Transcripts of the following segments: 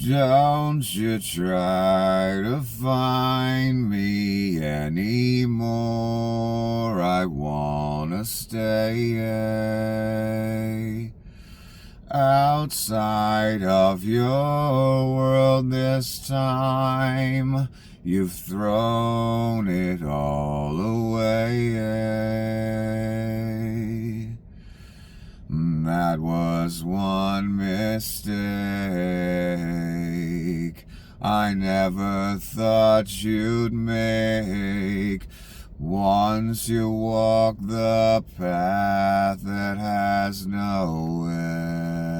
Don't you try to find me anymore. I wanna stay outside of your world this time. You've thrown it all away. That was one mistake I never thought you'd make. Once you walk the path that has no end.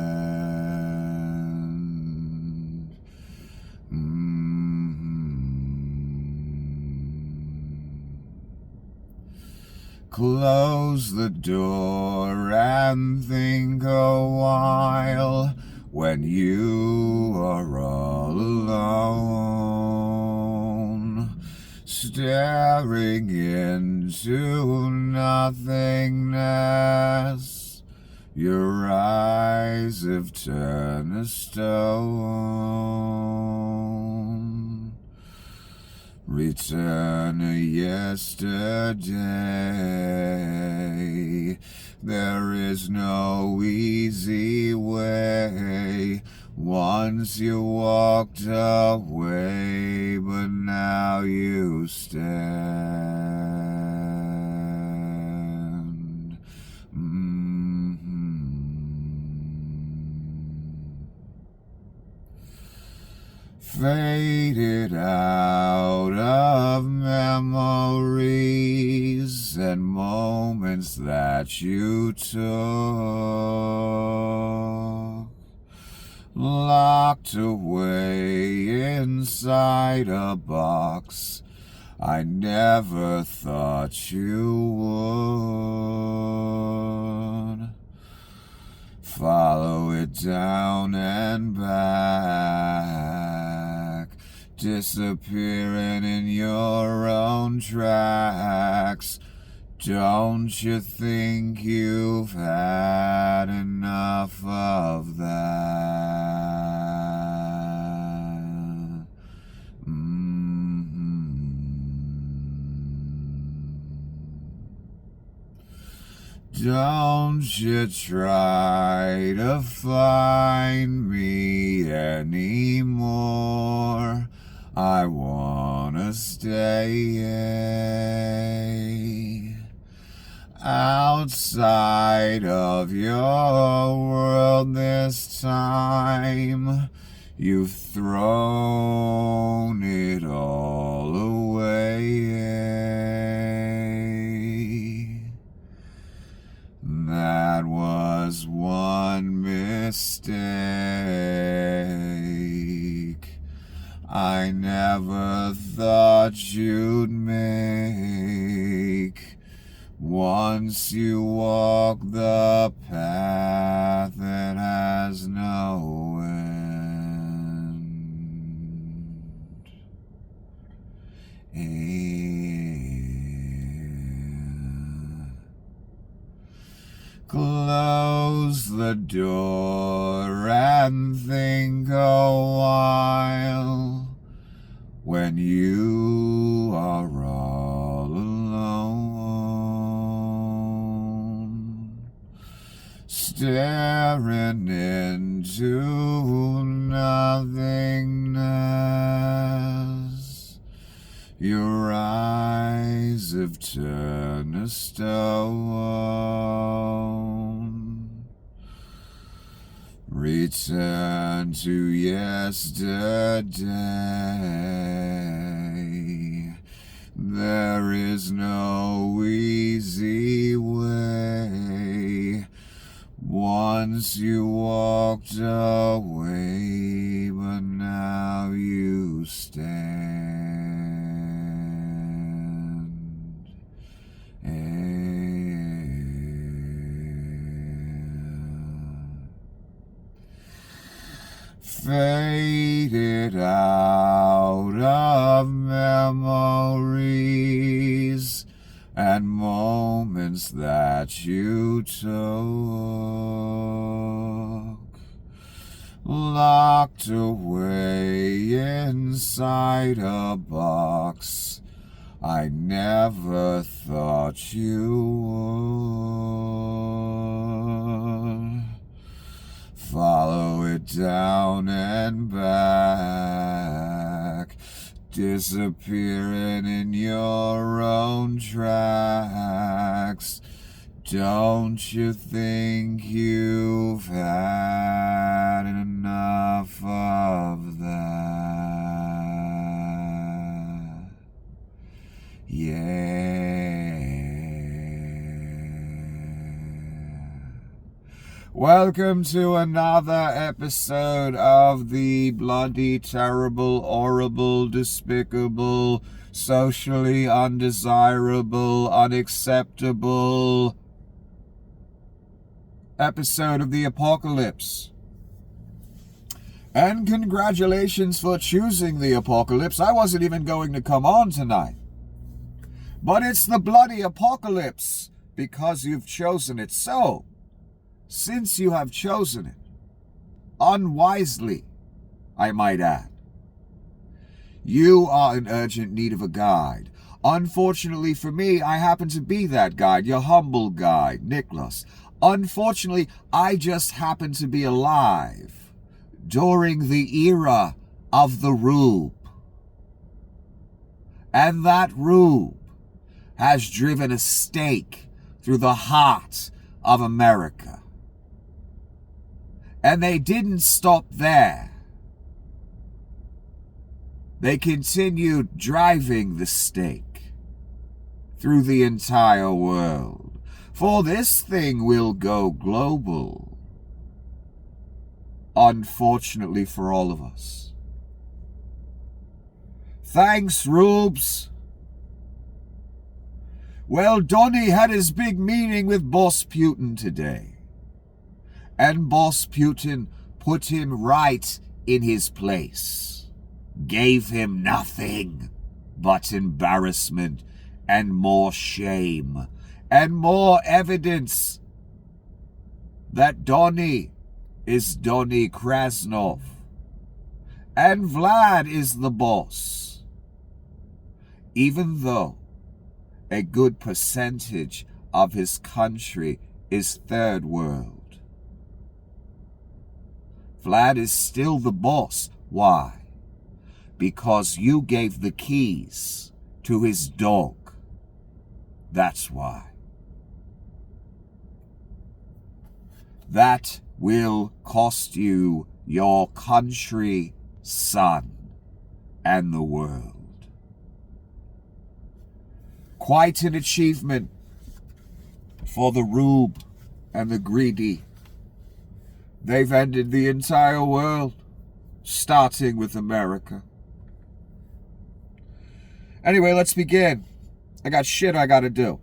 Close the door and think a while when you are all alone, staring into nothingness. Your eyes have turned to stone. Return to yesterday. There is no easy way. Once you walked away, but now you stand. Faded out of memories and moments that you took, locked away inside a box I never thought you would. Follow it down and back, disappearing in your own tracks. Don't you think you've had enough of that? Don't you try to find me anymore. I wanna stay outside of your world this time. You've thrown it all away. That was one mistake I never thought you'd make. Once you walk the path that has no end. Close the door and think a while when you are all alone, staring into nothingness. Your eyes have turned to stone. Return to yesterday. There is no easy way. Once you walked away, but now you stand. Faded out of memories and moments that you took, locked away inside a box I never thought you would. Follow it down and back, disappearing in your own tracks. Don't you think you've had enough of that? Yeah. Welcome to another episode of the bloody, terrible, horrible, despicable, socially undesirable, unacceptable episode of the apocalypse. And congratulations for choosing the apocalypse. I wasn't even going to come on tonight. But it's the bloody apocalypse because you've chosen it. So, since you have chosen it, unwisely, I might add, you are in urgent need of a guide. Unfortunately for me, I happen to be that guide, your humble guide, Nicholas. Unfortunately, I just happen to be alive during the era of the Rube. And that Rube has driven a stake through the heart of America. And they didn't stop there. They continued driving the stake through the entire world. For this thing will go global. Unfortunately for all of us. Thanks, Rubes. Well, Donny had his big meeting with Boss Putin today. And Boss Putin put him right in his place. Gave him nothing but embarrassment and more shame. And more evidence that Donny is Donny Krasnov. And Vlad is the boss. Even though a good percentage of his country is third world. Vlad is still the boss. Why? Because you gave the keys to his dog. That's why. That will cost you your country, son, and the world. Quite an achievement for the Rube and the greedy. They've ended the entire world, starting with America. Anyway, let's begin. I got shit I gotta do.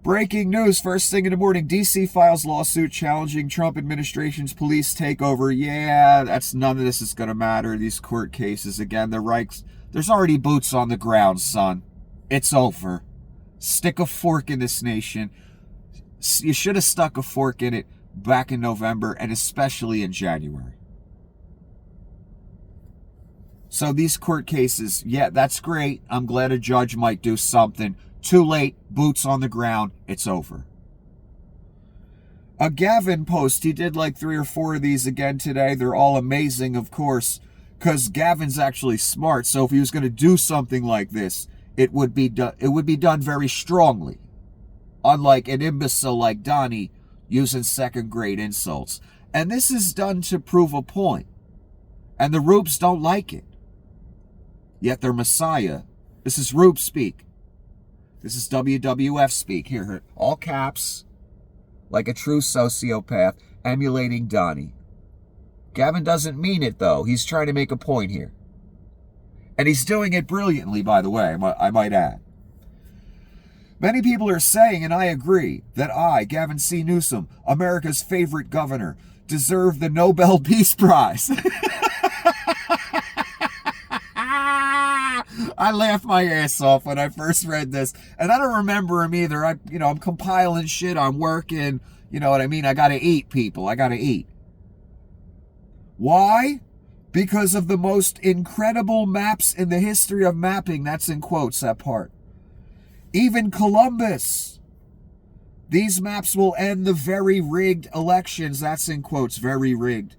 Breaking news, first thing in the morning, D.C. files lawsuit challenging Trump administration's police takeover. Yeah, none of this is going to matter. These court cases, again, there's already boots on the ground, son. It's over. Stick a fork in this nation. You should have stuck a fork in it back in November and especially in January. So these court cases, yeah, that's great. I'm glad a judge might do something. Too late, boots on the ground, it's over. A Gavin post, he did like 3 or 4 of these again today. They're all amazing, of course, because Gavin's actually smart. So if he was going to do something like this, it would be done very strongly. Unlike an imbecile like Donnie using second-grade insults. And this is done to prove a point. And the Rubes don't like it. Yet their Messiah, this is Rube speak. This is WWF speak. Here, all caps, like a true sociopath, emulating Donnie. Gavin doesn't mean it, though. He's trying to make a point here. And he's doing it brilliantly, by the way, I might add. Many people are saying, and I agree, that I, Gavin C. Newsom, America's favorite governor, deserve the Nobel Peace Prize. I laughed my ass off when I first read this, and I don't remember him either. I'm compiling shit, I'm working, you know what I mean? I gotta eat, people, I gotta eat. Why? Because of the most incredible maps in the history of mapping. That's in quotes, that part. Even Columbus. These maps will end the very rigged elections. That's in quotes, very rigged.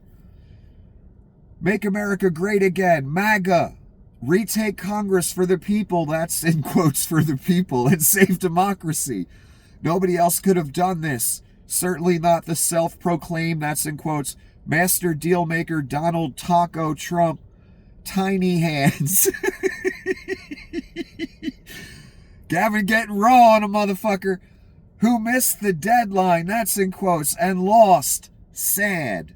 Make America great again. MAGA. Retake Congress for the people. That's in quotes, for the people. And save democracy. Nobody else could have done this. Certainly not the self-proclaimed, that's in quotes, master deal maker Donald Taco Trump. Tiny hands. Gavin getting raw on a motherfucker who missed the deadline, that's in quotes, and lost. Sad.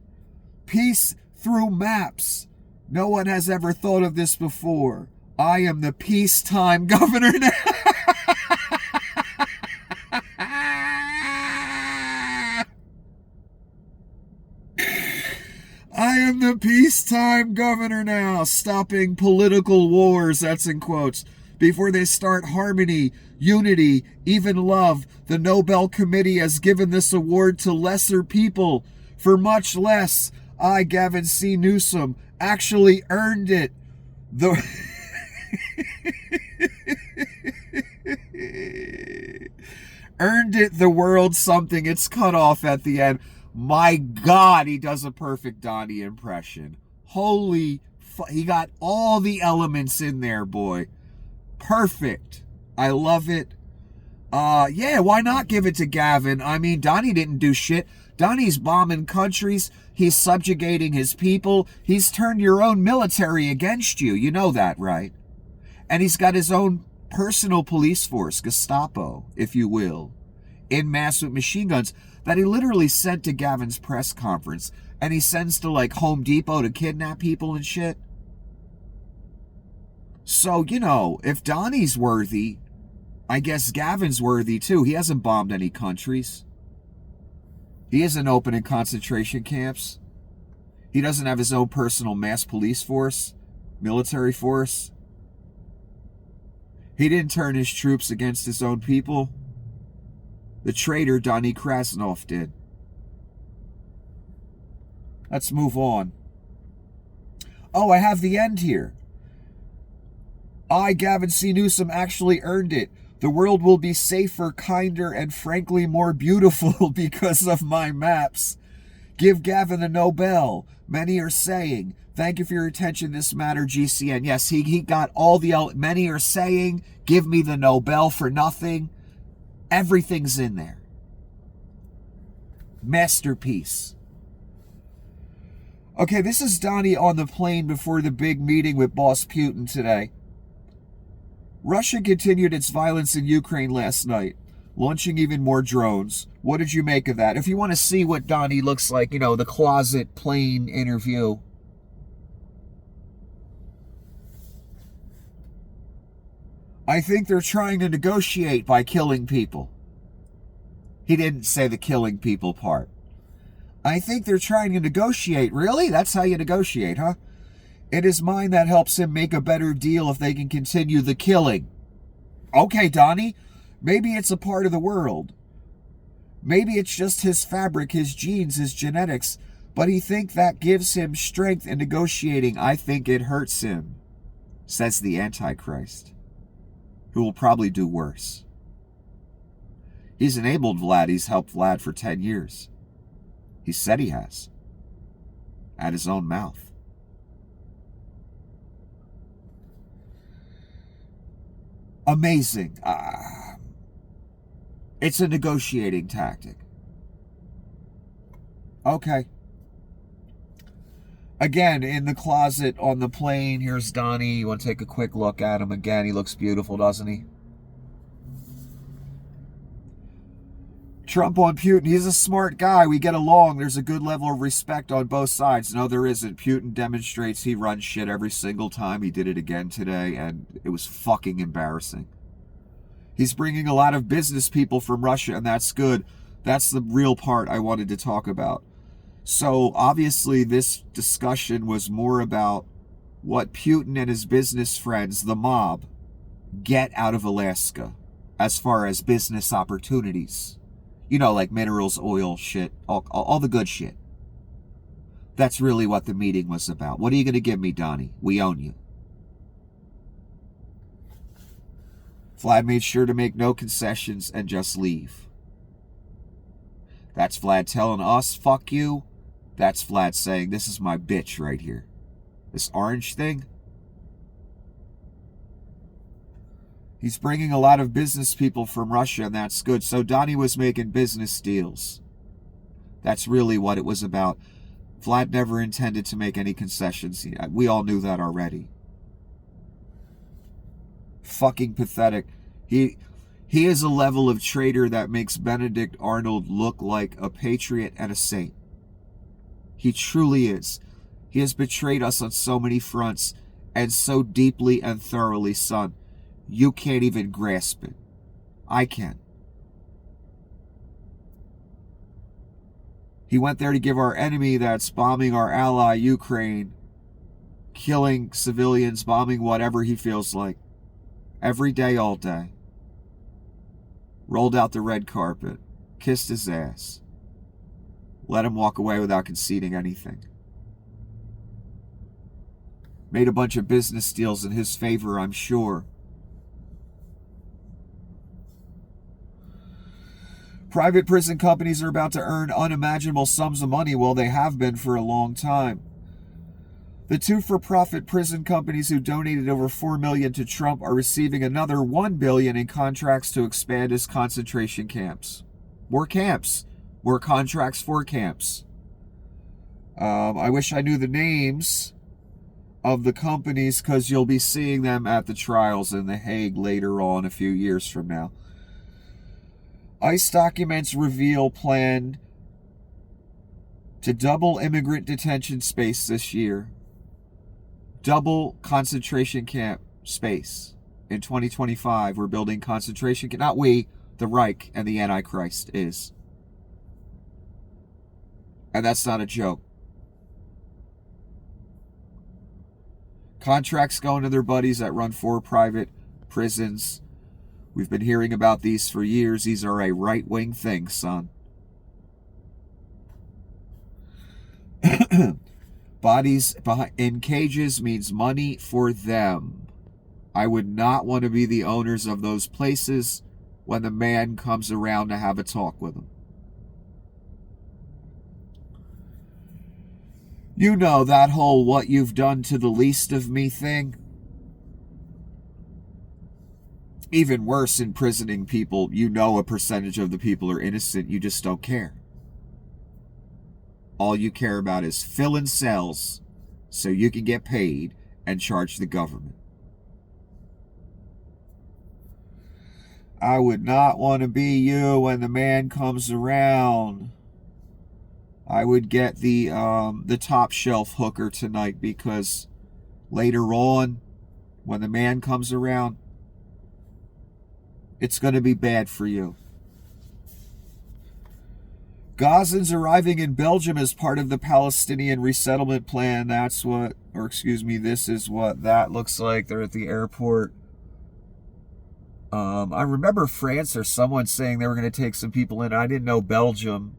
Peace through maps. No one has ever thought of this before. I am the peacetime governor now. I am the peacetime governor now, stopping political wars, that's in quotes, before they start harmony, unity, even love. The Nobel Committee has given this award to lesser people for much less. I, Gavin C. Newsom, actually earned it. Earned it the world something. It's cut off at the end. My God, he does a perfect Donnie impression. Holy he got all the elements in there, boy. Perfect. I love it. Yeah, why not give it to Gavin? I mean, Donnie didn't do shit. Donnie's bombing countries. He's subjugating his people. He's turned your own military against you. You know that, right? And he's got his own personal police force, Gestapo, if you will, in mass with machine guns that he literally sent to Gavin's press conference. And he sends to, like, Home Depot to kidnap people and shit. So, you know, if Donnie's worthy, I guess Gavin's worthy too. He hasn't bombed any countries. He isn't opening concentration camps. He doesn't have his own personal mass police force, military force. He didn't turn his troops against his own people. The traitor Donnie Krasnov did. Let's move on. Oh, I have the end here. I, Gavin C. Newsom, actually earned it. The world will be safer, kinder, and frankly more beautiful because of my maps. Give Gavin the Nobel. Many are saying. Thank you for your attention. This matter, GCN. Yes, he got all the... Many are saying, give me the Nobel for nothing. Everything's in there. Masterpiece. Okay, this is Donnie on the plane before the big meeting with Boss Putin today. Russia continued its violence in Ukraine last night, launching even more drones. What did you make of that? If you want to see what Donnie looks like, you know, the closet plane interview. I think they're trying to negotiate by killing people. He didn't say the killing people part. I think they're trying to negotiate. Really? That's how you negotiate, huh? It is mine that helps him make a better deal if they can continue the killing. Okay, Donnie, maybe it's a part of the world. Maybe it's just his fabric, his genes, his genetics, but he thinks that gives him strength in negotiating. I think it hurts him, says the Antichrist, who will probably do worse. He's enabled Vlad. He's helped Vlad for 10 years. He said he has. At his own mouth. Amazing. It's a negotiating tactic. Okay. Again, in the closet on the plane, here's Donnie. You want to take a quick look at him again? He looks beautiful, doesn't he? Trump on Putin. He's a smart guy. We get along. There's a good level of respect on both sides. No, there isn't. Putin demonstrates he runs shit every single time. He did it again today, and it was fucking embarrassing. He's bringing a lot of business people from Russia, and that's good. That's the real part I wanted to talk about. So, obviously, this discussion was more about what Putin and his business friends, the mob, get out of Alaska as far as business opportunities. You know, like minerals, oil, shit, all the good shit. That's really what the meeting was about. What are you going to give me, Donnie? We own you. Vlad made sure to make no concessions and just leave. That's Vlad telling us, fuck you. That's Vlad saying, this is my bitch right here. This orange thing. He's bringing a lot of business people from Russia, and that's good. So Donnie was making business deals. That's really what it was about. Vlad never intended to make any concessions. We all knew that already. Fucking pathetic. He is a level of traitor that makes Benedict Arnold look like a patriot and a saint. He truly is. He has betrayed us on so many fronts, and so deeply and thoroughly, son. You can't even grasp it. I can. He went there to give our enemy that's bombing our ally, Ukraine, killing civilians, bombing whatever he feels like. Every day, all day. Rolled out the red carpet. Kissed his ass. Let him walk away without conceding anything. Made a bunch of business deals in his favor, I'm sure. Private prison companies are about to earn unimaginable sums of money. Well, they have been for a long time. The two for-profit prison companies who donated over $4 million to Trump are receiving another $1 billion in contracts to expand his concentration camps. More camps. More contracts for camps. I wish I knew the names of the companies, because you'll be seeing them at the trials in The Hague later on, a few years from now. ICE documents reveal plan to double immigrant detention space this year. Double concentration camp space. In 2025, we're building concentration camp. Not we, the Reich and the Antichrist is. And that's not a joke. Contracts going to their buddies that run for private prisons. We've been hearing about these for years. These are a right-wing thing, son. Bodies in cages means money for them. I would not want to be the owners of those places when the man comes around to have a talk with them. You know that whole what you've done to the least of me thing? Even worse, imprisoning people, you know a percentage of the people are innocent, you just don't care. All you care about is filling cells so you can get paid and charge the government. I would not want to be you when the man comes around. I would get the top shelf hooker tonight, because later on, when the man comes around, it's going to be bad for you. Gazans arriving in Belgium as part of the Palestinian resettlement plan. This is what that looks like. They're at the airport. I remember France or someone saying they were going to take some people in. I didn't know Belgium.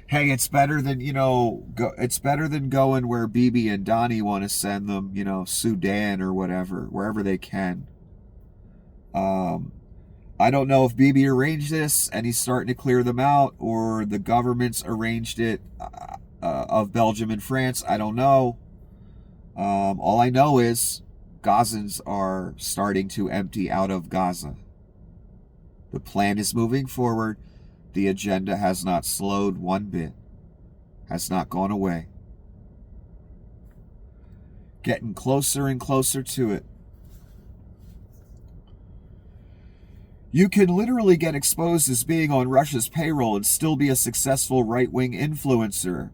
Hey, it's better than, it's better than going where Bibi and Donnie want to send them, Sudan or whatever, wherever they can. I don't know if Bibi arranged this and he's starting to clear them out, or the governments arranged it of Belgium and France. I don't know. All I know is Gazans are starting to empty out of Gaza. The plan is moving forward. The agenda has not slowed one bit. Has not gone away. Getting closer and closer to it. You can literally get exposed as being on Russia's payroll and still be a successful right-wing influencer.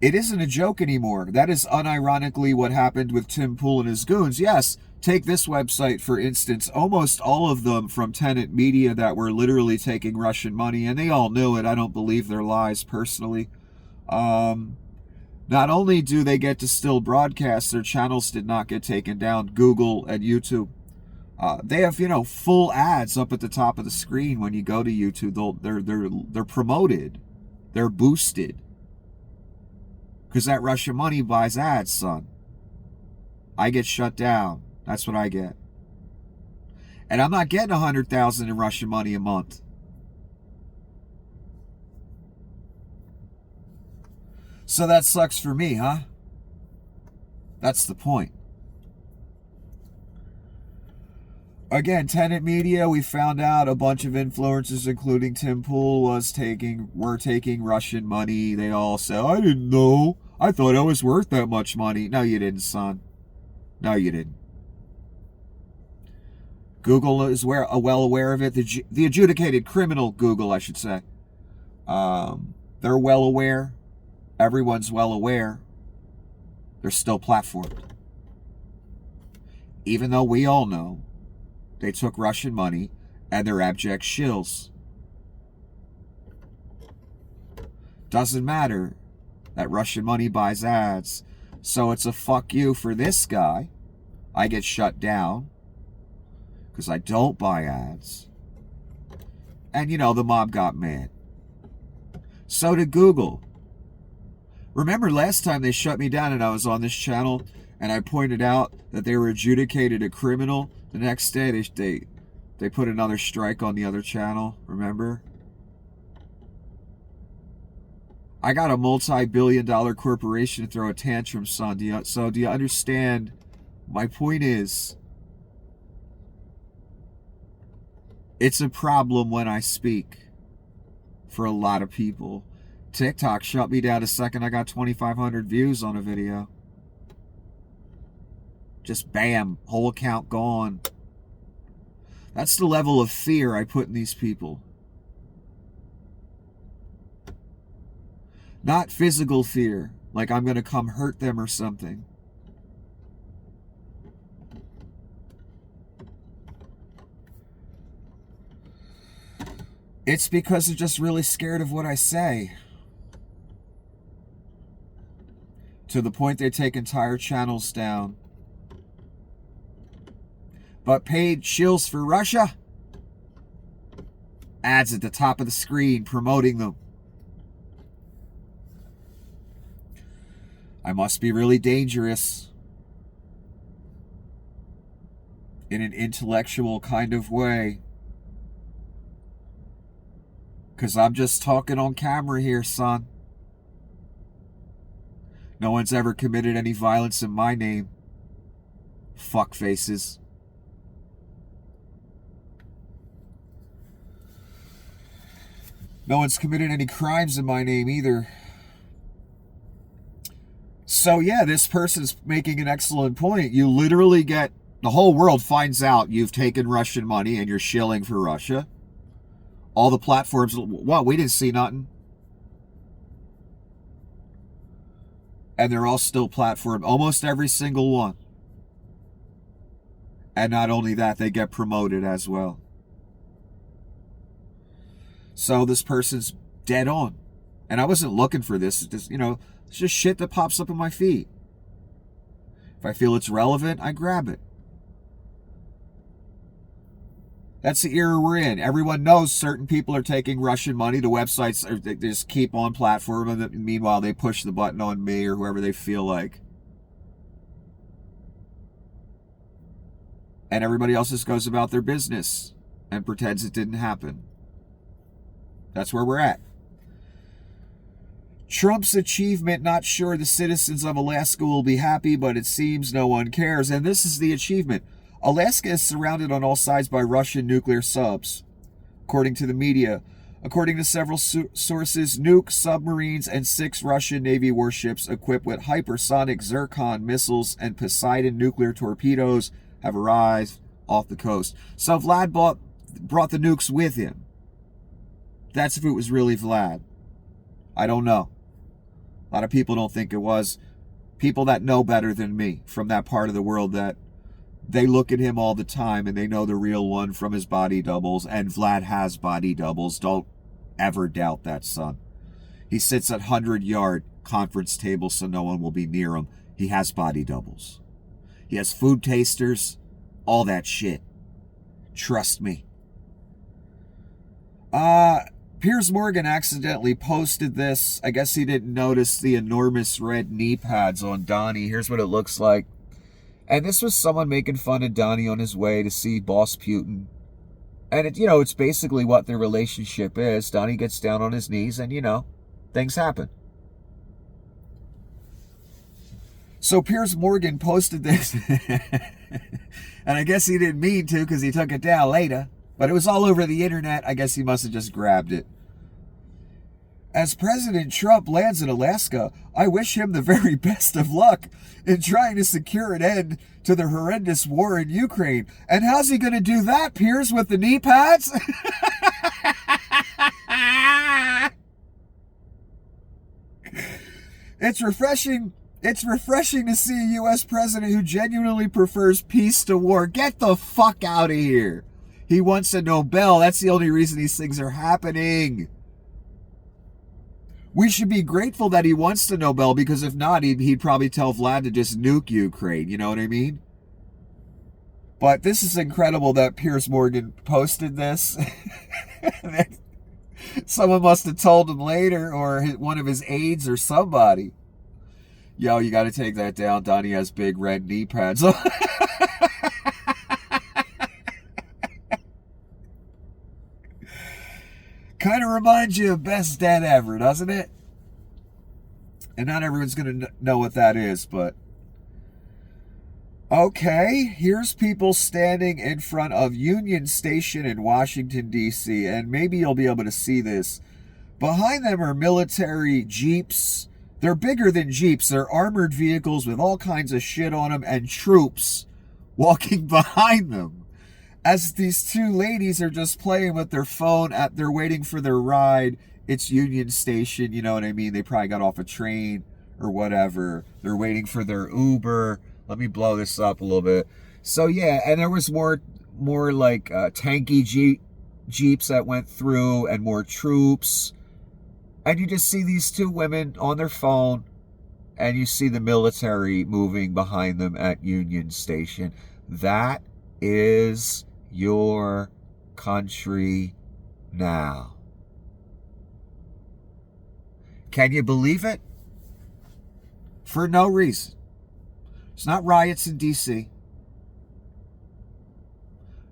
It isn't a joke anymore. That is unironically what happened with Tim Pool and his goons. Yes, take this website, for instance. Almost all of them from Tenet Media that were literally taking Russian money, and they all knew it. I don't believe their lies personally. Not only do they get to still broadcast, their channels did not get taken down, Google and YouTube. They have, full ads up at the top of the screen when you go to YouTube. They're promoted. They're boosted. Because that Russian money buys ads, son. I get shut down. That's what I get. And I'm not getting $100,000 in Russian money a month. So that sucks for me, huh? That's the point. Again, Tenet Media, we found out a bunch of influencers, including Tim Pool, were taking Russian money. They all said, I didn't know. I thought I was worth that much money. No, you didn't, son. No, you didn't. Google is well aware of it. The adjudicated criminal Google, I should say. They're well aware. Everyone's well aware. They're still platformed. Even though we all know they took Russian money and they're abject shills. Doesn't matter that Russian money buys ads. So it's a fuck you for this guy. I get shut down because I don't buy ads. And, the mob got mad. So did Google. Remember last time they shut me down and I was on this channel and I pointed out that they were adjudicated a criminal? The next day they put another strike on the other channel, remember? I got a multi-billion-dollar corporation to throw a tantrum, son. Do you understand? My point is, it's a problem when I speak for a lot of people. TikTok shut me down the second I got 2,500 views on a video. Just bam, whole account gone. That's the level of fear I put in these people. Not physical fear, like I'm going to come hurt them or something. It's because they're just really scared of what I say. To the point they take entire channels down. But paid shills for Russia? Ads at the top of the screen promoting them. I must be really dangerous. In an intellectual kind of way. Because I'm just talking on camera here, son. No one's ever committed any violence in my name. Fuck faces. No one's committed any crimes in my name either. So yeah, this person's making an excellent point. You literally get, the whole world finds out you've taken Russian money and you're shilling for Russia. All the platforms, well, we didn't see nothing. And they're all still platformed, almost every single one. And not only that, they get promoted as well. So this person's dead on. And I wasn't looking for this. It's just, it's just shit that pops up in my feed. If I feel it's relevant, I grab it. That's the era we're in. Everyone knows certain people are taking Russian money. The websites, they just keep on platform. And meanwhile, they push the button on me or whoever they feel like. And everybody else just goes about their business and pretends it didn't happen. That's where we're at. Trump's achievement, not sure the citizens of Alaska will be happy, but it seems no one cares. And this is the achievement. Alaska is surrounded on all sides by Russian nuclear subs, according to the media. According to several sources, nuke submarines and 6 Russian Navy warships equipped with hypersonic Zircon missiles and Poseidon nuclear torpedoes have arrived off the coast. So Vlad brought the nukes with him. That's if it was really Vlad. I don't know. A lot of people don't think it was. People that know better than me from that part of the world, that they look at him all the time and they know the real one from his body doubles. And Vlad has body doubles. Don't ever doubt that, son. He sits at 100-yard conference tables so no one will be near him. He has body doubles. He has food tasters. All that shit. Trust me. Piers Morgan accidentally posted this. I guess he didn't notice the enormous red knee pads on Donnie. Here's what it looks like. And this was someone making fun of Donnie on his way to see Boss Putin. And, it's basically what their relationship is. Donnie gets down on his knees and, things happen. So Piers Morgan posted this. And I guess he didn't mean to because he took it down later. But it was all over the internet. I guess he must have just grabbed it. As President Trump lands in Alaska, I wish him the very best of luck in trying to secure an end to the horrendous war in Ukraine. And how's he going to do that, Piers, with the knee pads? It's refreshing to see a U.S. president who genuinely prefers peace to war. Get the fuck out of here. He wants a Nobel. That's the only reason these things are happening. We should be grateful that he wants the Nobel, because if not, he'd probably tell Vlad to just nuke Ukraine. You know what I mean? But this is incredible that Piers Morgan posted this. Someone must have told him later, or one of his aides or somebody. Yo, you got to take that down. Donnie has big red knee pads. Kind of reminds you of Best Dad Ever, doesn't it? And not everyone's going to know what that is, but... Okay, here's people standing in front of Union Station in Washington, D.C., and maybe you'll be able to see this. Behind them are military jeeps. They're bigger than jeeps. They're armored vehicles with all kinds of shit on them, and troops walking behind them. As these two ladies are just playing with their phone, they're waiting for their ride. It's Union Station, you know what I mean? They probably got off a train or whatever. They're waiting for their Uber. Let me blow this up a little bit. So yeah, and there was more like tanky jeeps that went through, and more troops. And you just see these two women on their phone, and you see the military moving behind them at Union Station. That is your country now. Can you believe it? For no reason. It's not riots in D.C.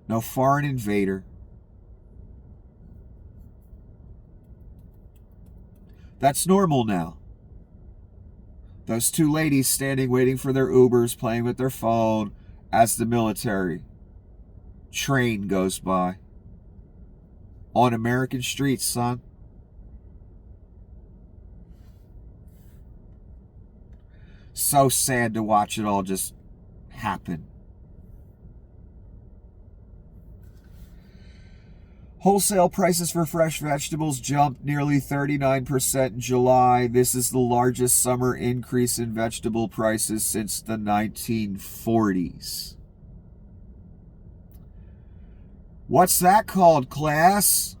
No foreign invader. That's normal now. Those two ladies standing waiting for their Ubers, playing with their phone as the military train goes by on American streets, son. So sad to watch it all just happen. Wholesale prices for fresh vegetables jumped nearly 39% in July. This is the largest summer increase in vegetable prices since the 1940s. What's that called, class?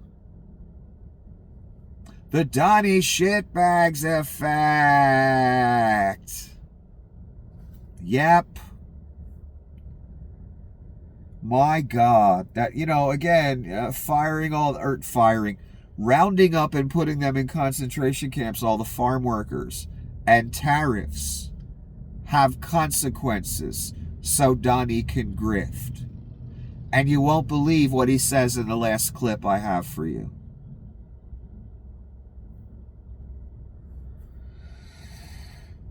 The Donnie Shitbags effect. Yep. My God. That, again, rounding up and putting them in concentration camps, all the farm workers, and tariffs have consequences so Donnie can grift. And you won't believe what he says in the last clip I have for you.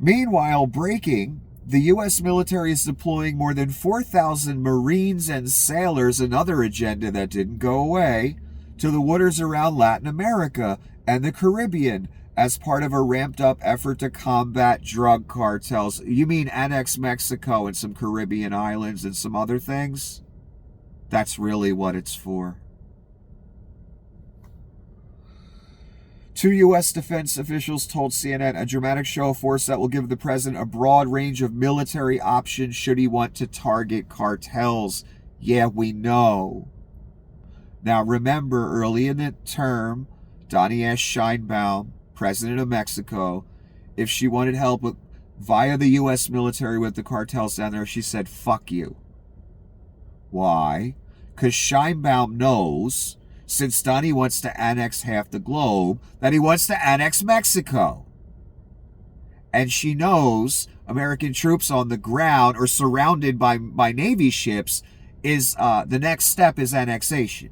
Meanwhile, breaking, the U.S. military is deploying more than 4,000 Marines and sailors, another agenda that didn't go away, to the waters around Latin America and the Caribbean as part of a ramped-up effort to combat drug cartels. You mean annex Mexico and some Caribbean islands and some other things? That's really what it's for. Two U.S. defense officials told CNN a dramatic show of force that will give the president a broad range of military options should he want to target cartels. Yeah, we know. Now, remember, early in the term, Donnie asked Sheinbaum, president of Mexico, if she wanted help via the U.S. military with the cartels down there. She said, fuck you. Why? Because Sheinbaum knows since Donnie wants to annex half the globe, that he wants to annex Mexico. And she knows American troops on the ground or surrounded by Navy ships is the next step is annexation.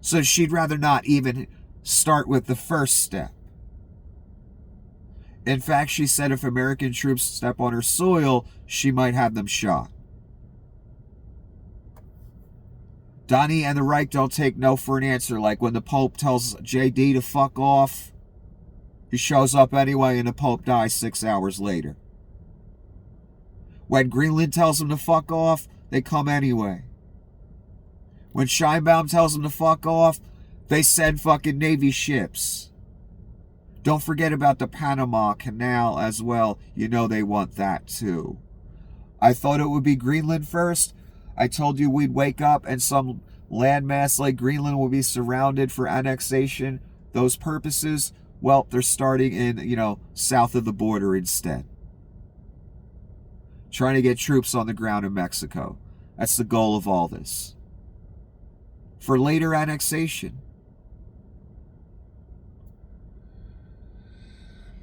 So she'd rather not even start with the first step. In fact, she said if American troops step on her soil, she might have them shot. Donnie and the Reich don't take no for an answer. Like when the Pope tells JD to fuck off, he shows up anyway and the Pope dies 6 hours later. When Greenland tells him to fuck off, they come anyway. When Scheinbaum tells them to fuck off, they send fucking Navy ships. Don't forget about the Panama Canal as well. You know they want that too. I thought it would be Greenland first. I told you we'd wake up and some landmass like Greenland will be surrounded for annexation. Those purposes, well, they're starting in, south of the border instead. Trying to get troops on the ground in Mexico. That's the goal of all this. For later annexation.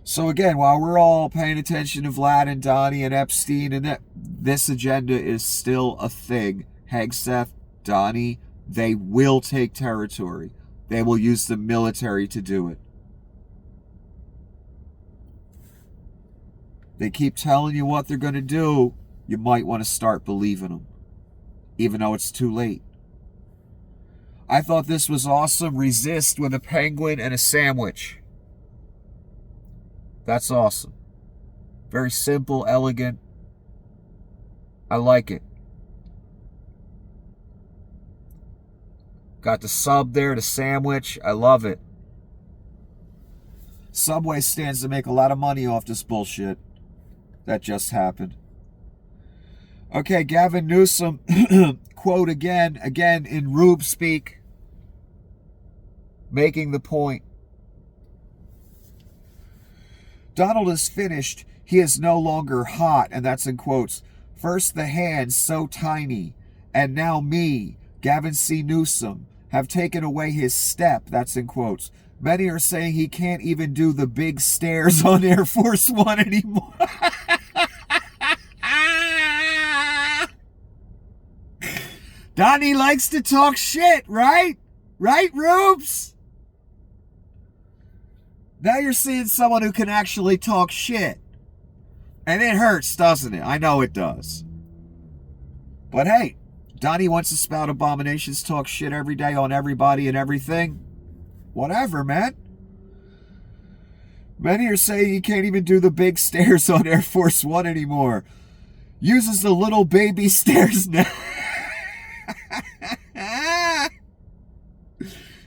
So again, while we're all paying attention to Vlad and Donnie and Epstein, and this agenda is still a thing. Hegseth, Donnie, they will take territory. They will use the military to do it. They keep telling you what they're going to do. You might want to start believing them, even though it's too late. I thought this was awesome. Resist with a penguin and a sandwich. That's awesome. Very simple, elegant. I like it. Got the sub there, the sandwich. I love it. Subway stands to make a lot of money off this bullshit that just happened. Okay, Gavin Newsom, quote again in Rube speak, making the point. Donald is finished. He is no longer hot, and that's in quotes. First the hands so tiny, and now me, Gavin C. Newsom, have taken away his step, that's in quotes. Many are saying he can't even do the big stairs on Air Force One anymore. Donnie likes to talk shit, right? Right, Rubes? Now you're seeing someone who can actually talk shit. And it hurts, doesn't it? I know it does. But hey, Donnie wants to spout abominations, talk shit every day on everybody and everything. Whatever, man. Many are saying he can't even do the big stairs on Air Force One anymore. Uses the little baby stairs now.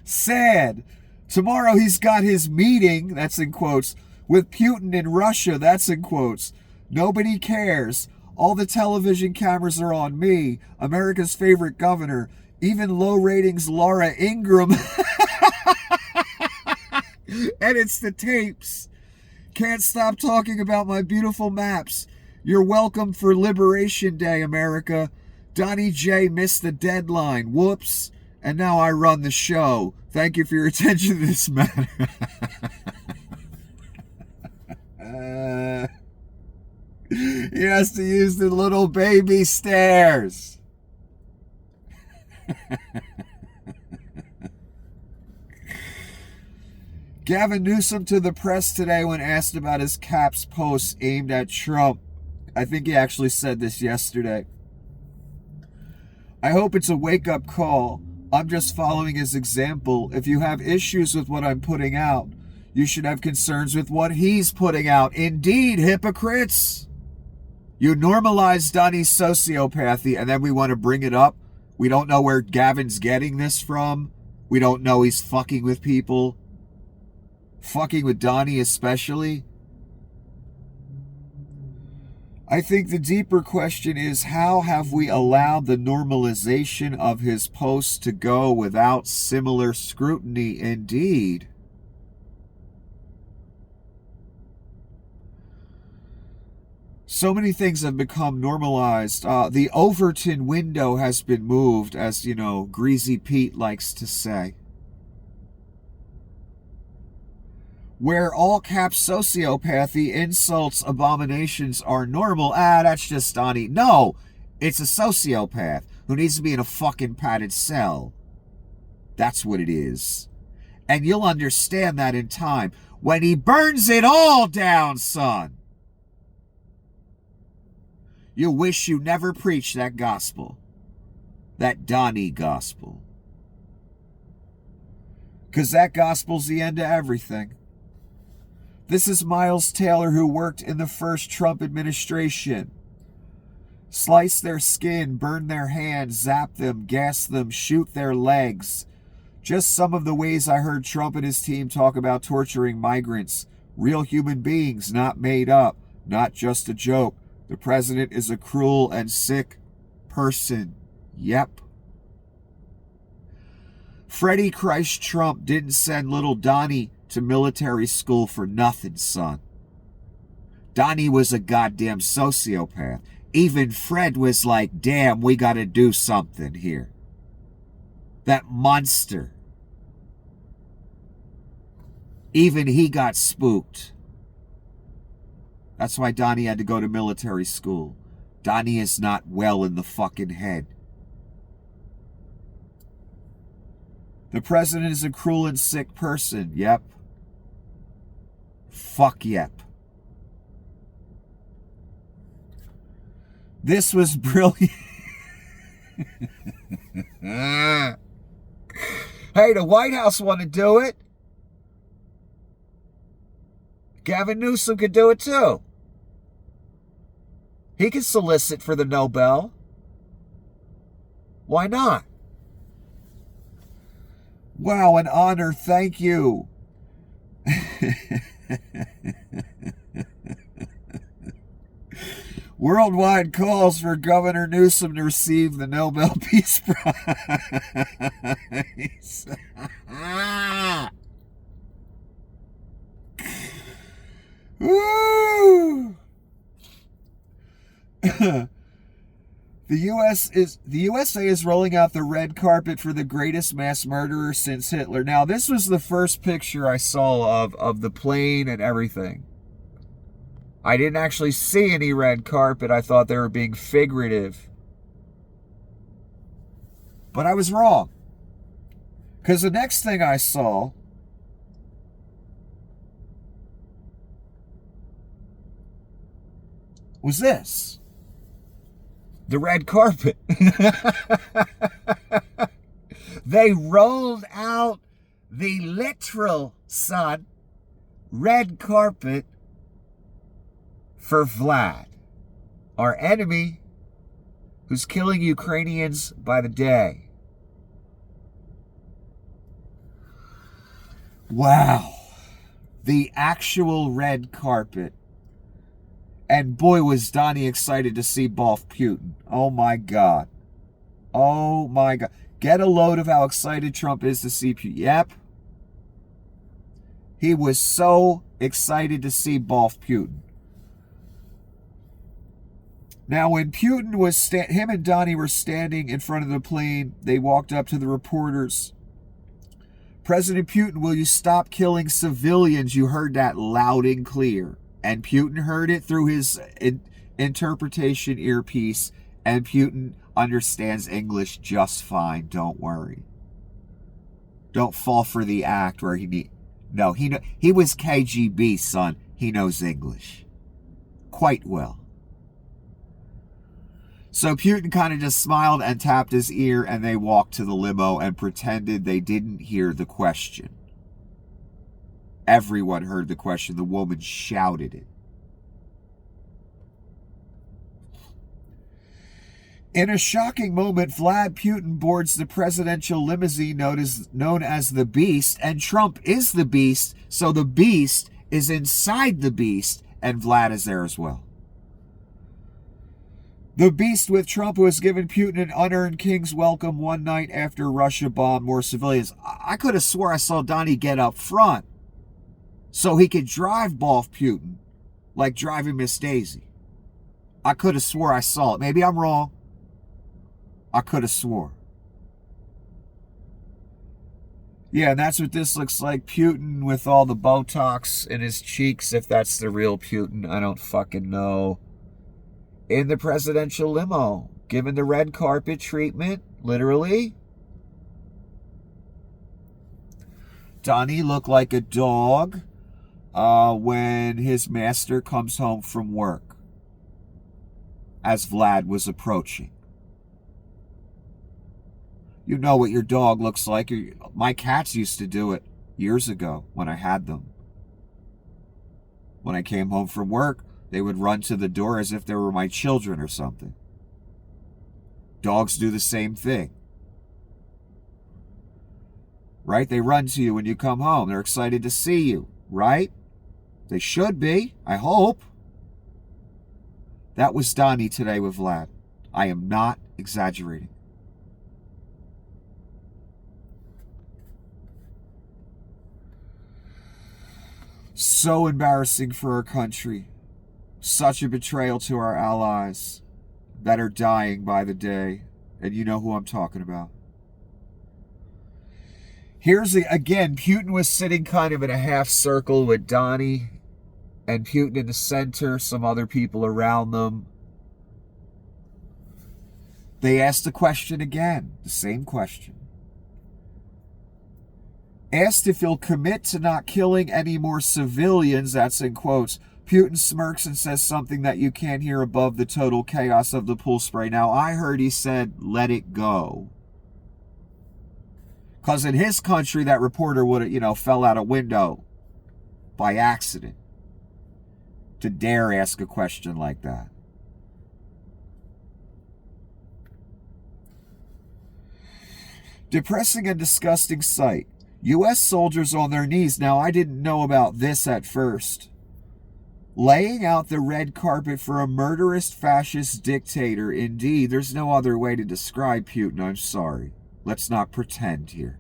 Sad. Tomorrow he's got his meeting, that's in quotes, with Putin in Russia, that's in quotes. Nobody cares. All the television cameras are on me, America's favorite governor. Even low ratings Laura Ingraham edits the tapes. Can't stop talking about my beautiful maps. You're welcome for Liberation Day, America. Donnie J missed the deadline. Whoops. And now I run the show. Thank you for your attention to this matter. He has to use the little baby stairs. Gavin Newsom to the press today when asked about his caps posts aimed at Trump. I think he actually said this yesterday. I hope it's a wake-up call. I'm just following his example. If you have issues with what I'm putting out, you should have concerns with what he's putting out. Indeed, hypocrites. You normalize Donnie's sociopathy, and then we want to bring it up. We don't know where Gavin's getting this from. We don't know he's fucking with people. Fucking with Donnie especially. I think the deeper question is, how have we allowed the normalization of his posts to go without similar scrutiny? Indeed. So many things have become normalized. The Overton window has been moved, as, Greasy Pete likes to say. Where all cap sociopathy, insults, abominations are normal. That's just Donnie. No, it's a sociopath who needs to be in a fucking padded cell. That's what it is. And you'll understand that in time when he burns it all down, son. You wish you never preached that gospel. That Donnie gospel. Because that gospel's the end of everything. This is Miles Taylor, who worked in the first Trump administration. Slice their skin, burn their hands, zap them, gas them, shoot their legs. Just some of the ways I heard Trump and his team talk about torturing migrants. Real human beings, not made up, not just a joke. The president is a cruel and sick person. Yep. Freddie Christ Trump didn't send little Donnie to military school for nothing, son. Donnie was a goddamn sociopath. Even Fred was like, damn, we gotta do something here. That monster. Even he got spooked. That's why Donnie had to go to military school. Donnie is not well in the fucking head. The president is a cruel and sick person. Yep. Fuck yep. This was brilliant. Hey, the White House want to do it. Gavin Newsom could do it too. He could solicit for the Nobel. Why not? Wow, an honor. Thank you. Worldwide calls for Governor Newsom to receive the Nobel Peace Prize. Woo! The USA is rolling out the red carpet for the greatest mass murderer since Hitler. Now, this was the first picture I saw of the plane and everything. I didn't actually see any red carpet. I thought they were being figurative. But I was wrong. Because the next thing I saw was this. The red carpet. They rolled out the literal, son, red carpet for Vlad, our enemy who's killing Ukrainians by the day. Wow. The actual red carpet. And boy, was Donnie excited to see Boff Putin. Oh my God. Oh my God. Get a load of how excited Trump is to see Putin. Yep. He was so excited to see Boff Putin. Now, when Putin was, him and Donnie were standing in front of the plane, they walked up to the reporters. President Putin, will you stop killing civilians? You heard that loud and clear. And Putin heard it through his interpretation earpiece. And Putin understands English just fine. Don't worry. Don't fall for the act where he was KGB, son. He knows English quite well. So Putin kind of just smiled and tapped his ear, and they walked to the limo and pretended they didn't hear the question. Everyone heard the question. The woman shouted it. In a shocking moment, Vlad Putin boards the presidential limousine known as the Beast, and Trump is the Beast, so the Beast is inside the Beast, and Vlad is there as well. The Beast with Trump, who has given Putin an unearned king's welcome one night after Russia bombed more civilians. I could have swore I saw Donnie get up front so he could drive Boff Putin like driving Miss Daisy. I could have swore I saw it. Maybe I'm wrong. I could have swore. Yeah, and that's what this looks like. Putin with all the Botox in his cheeks, if that's the real Putin. I don't fucking know. In the presidential limo, given the red carpet treatment, literally. Donnie looked like a dog when his master comes home from work, as Vlad was approaching. You know what your dog looks like. My cats used to do it years ago when I had them. When I came home from work, they would run to the door as if they were my children or something. Dogs do the same thing. Right? They run to you when you come home. They're excited to see you, right? They should be, I hope. That was Donnie today with Vlad. I am not exaggerating. So embarrassing for our country. Such a betrayal to our allies that are dying by the day. And you know who I'm talking about. Here's again, Putin was sitting kind of in a half circle with Donnie, and Putin in the center, some other people around them. They asked the question again, the same question. Asked if he'll commit to not killing any more civilians, that's in quotes, Putin smirks and says something that you can't hear above the total chaos of the pool spray. Now, I heard he said, let it go. Because in his country, that reporter would have, fell out a window by accident to dare ask a question like that. Depressing and disgusting sight. U.S. soldiers on their knees. Now, I didn't know about this at first. Laying out the red carpet for a murderous fascist dictator. Indeed, there's no other way to describe Putin. I'm sorry. Let's not pretend here.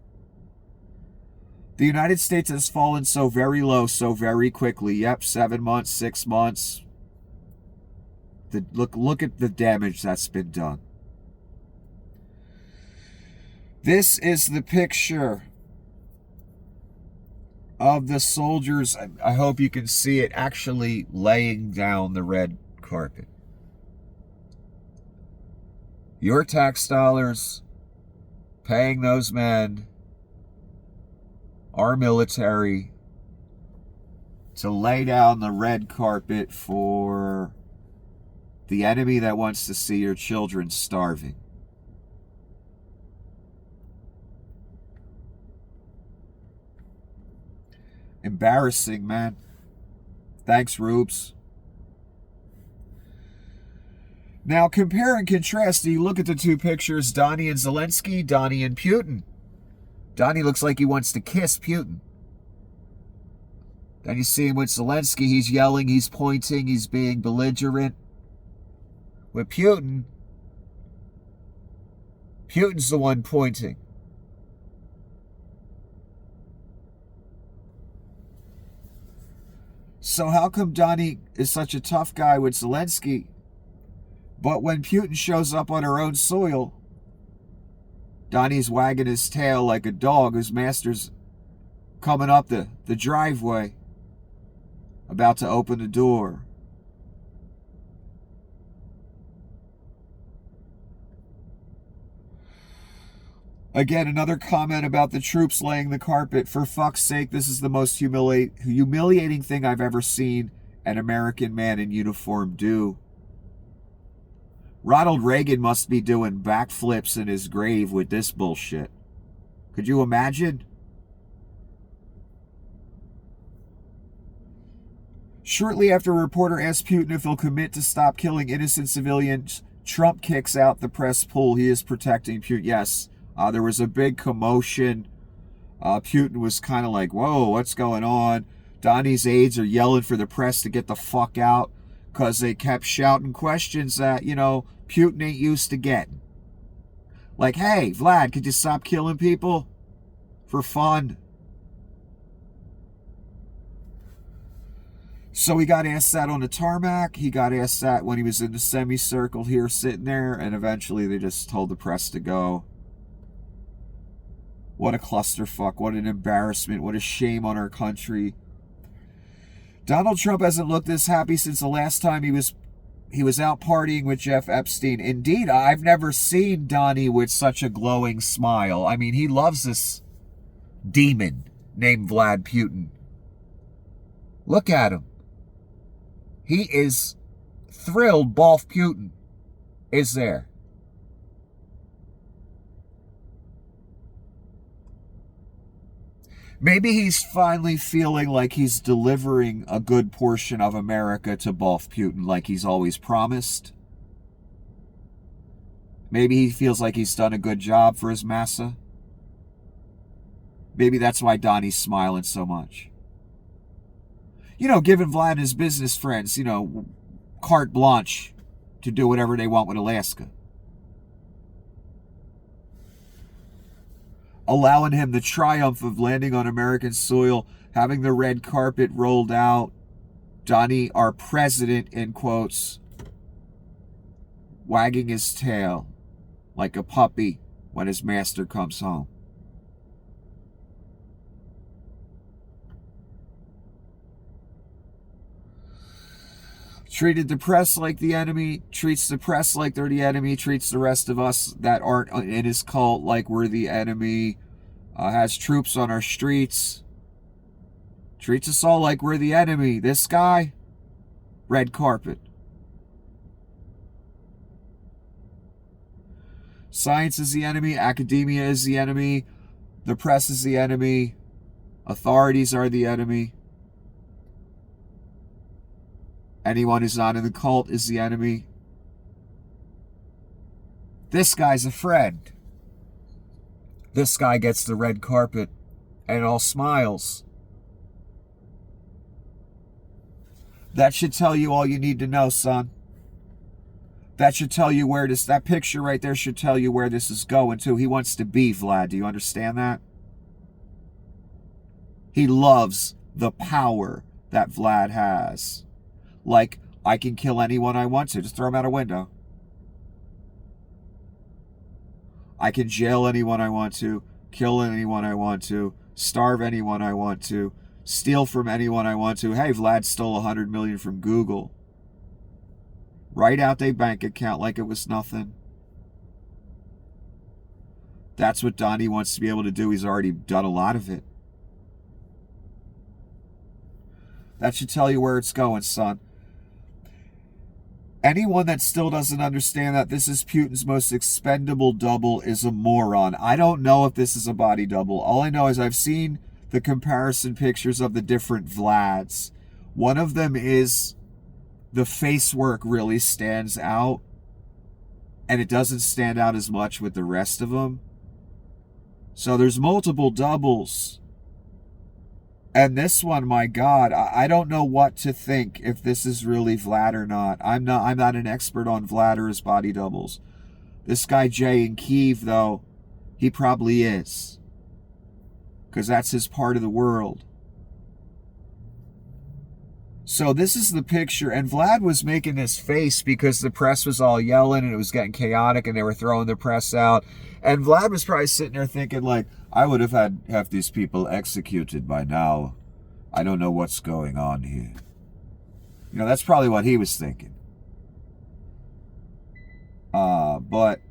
The United States has fallen so very low so very quickly. Yep, 7 months, 6 months. Look at the damage that's been done. This is the picture of the soldiers. I hope you can see it actually laying down the red carpet. Your tax dollars paying those men, our military, to lay down the red carpet for the enemy that wants to see your children starving. Embarrassing, man. Thanks, Rubes. Now, compare and contrast. Do you look at the two pictures, Donnie and Zelensky, Donnie and Putin? Donnie looks like he wants to kiss Putin. Then you see him with Zelensky. He's yelling, he's pointing, he's being belligerent. With Putin, Putin's the one pointing. So how come Donnie is such a tough guy with Zelensky, but when Putin shows up on our own soil, Donnie's wagging his tail like a dog whose master's coming up the driveway, about to open the door. Again, another comment about the troops laying the carpet. For fuck's sake, this is the most humiliating thing I've ever seen an American man in uniform do. Ronald Reagan must be doing backflips in his grave with this bullshit. Could you imagine? Shortly after a reporter asked Putin if he'll commit to stop killing innocent civilians, Trump kicks out the press pool. He is protecting Putin. Yes. There was a big commotion. Putin was kind of like, whoa, what's going on? Donnie's aides are yelling for the press to get the fuck out because they kept shouting questions that, Putin ain't used to getting. Like, hey, Vlad, could you stop killing people for fun? So he got asked that on the tarmac. He got asked that when he was in the semicircle here sitting there. And eventually they just told the press to go. What a clusterfuck. What an embarrassment. What a shame on our country. Donald Trump hasn't looked this happy since the last time he was out partying with Jeff Epstein. Indeed, I've never seen Donnie with such a glowing smile. I mean, he loves this demon named Vlad Putin. Look at him. He is thrilled Bolf Putin is there. Maybe he's finally feeling like he's delivering a good portion of America to Bolf Putin like he's always promised. Maybe he feels like he's done a good job for his massa. Maybe that's why Donnie's smiling so much. You know, giving Vlad and his business friends, you know, carte blanche to do whatever they want with Alaska. Allowing him the triumph of landing on American soil, having the red carpet rolled out. Donnie, our president, in quotes, wagging his tail like a puppy when his master comes home. Treated the press like the enemy, treats the press like they're the enemy, treats the rest of us that aren't in his cult like we're the enemy, has troops on our streets, treats us all like we're the enemy. This guy, red carpet. Science is the enemy, academia is the enemy, the press is the enemy, authorities are the enemy. Anyone who's not in the cult is the enemy. This guy's a friend. This guy gets the red carpet and all smiles. That should tell you all you need to know, son. That should tell you where this, that picture right there should tell you where this is going to. He wants to be Vlad. Do you understand that? He loves the power that Vlad has. Like, I can kill anyone I want to. Just throw him out a window. I can jail anyone I want to. Kill anyone I want to. Starve anyone I want to. Steal from anyone I want to. Hey, Vlad stole $100 million from Google. Write out their bank account like it was nothing. That's what Donnie wants to be able to do. He's already done a lot of it. That should tell you where it's going, son. Anyone that still doesn't understand that this is Putin's most expendable double is a moron. I don't know if this is a body double. All I know is I've seen the comparison pictures of the different Vlads. One of them is the face work really stands out, and it doesn't stand out as much with the rest of them. So there's multiple doubles. And this one, my God, I don't know what to think if this is really Vlad or not. I'm not an expert on Vlad or his body doubles. This guy Jay in Kyiv, though, he probably is. Because that's his part of the world. So this is the picture, and Vlad was making this face because the press was all yelling and it was getting chaotic and they were throwing the press out. And Vlad was probably sitting there thinking, like, I would have had half these people executed by now. I don't know what's going on here. You know, that's probably what he was thinking. But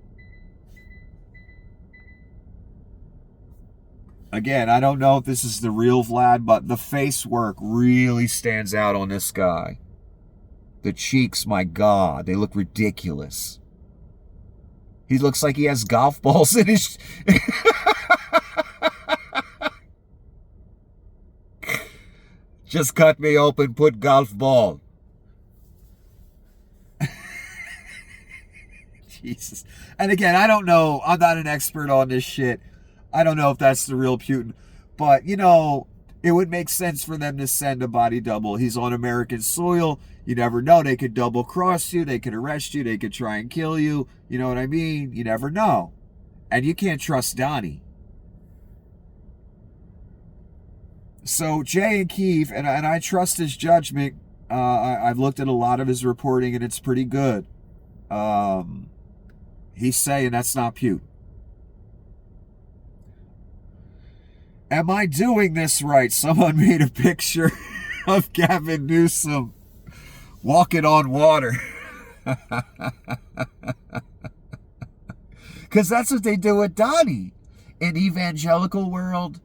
again, I don't know if this is the real Vlad, but the face work really stands out on this guy. The cheeks, my God, they look ridiculous. He looks like he has golf balls in his... Just cut me open, put golf ball. Jesus. And again, I don't know. I'm not an expert on this shit. I don't know if that's the real Putin. But, you know, it would make sense for them to send a body double. He's on American soil. You never know. They could double cross you. They could arrest you. They could try and kill you. You know what I mean? You never know. And you can't trust Donnie. So Jay in Kyiv, and I trust his judgment I've looked at a lot of his reporting, and it's pretty good. He's saying that's not Putin. Am I doing this right? Someone made a picture of Gavin Newsom walking on water. Because that's what they do with Donnie. In evangelical world,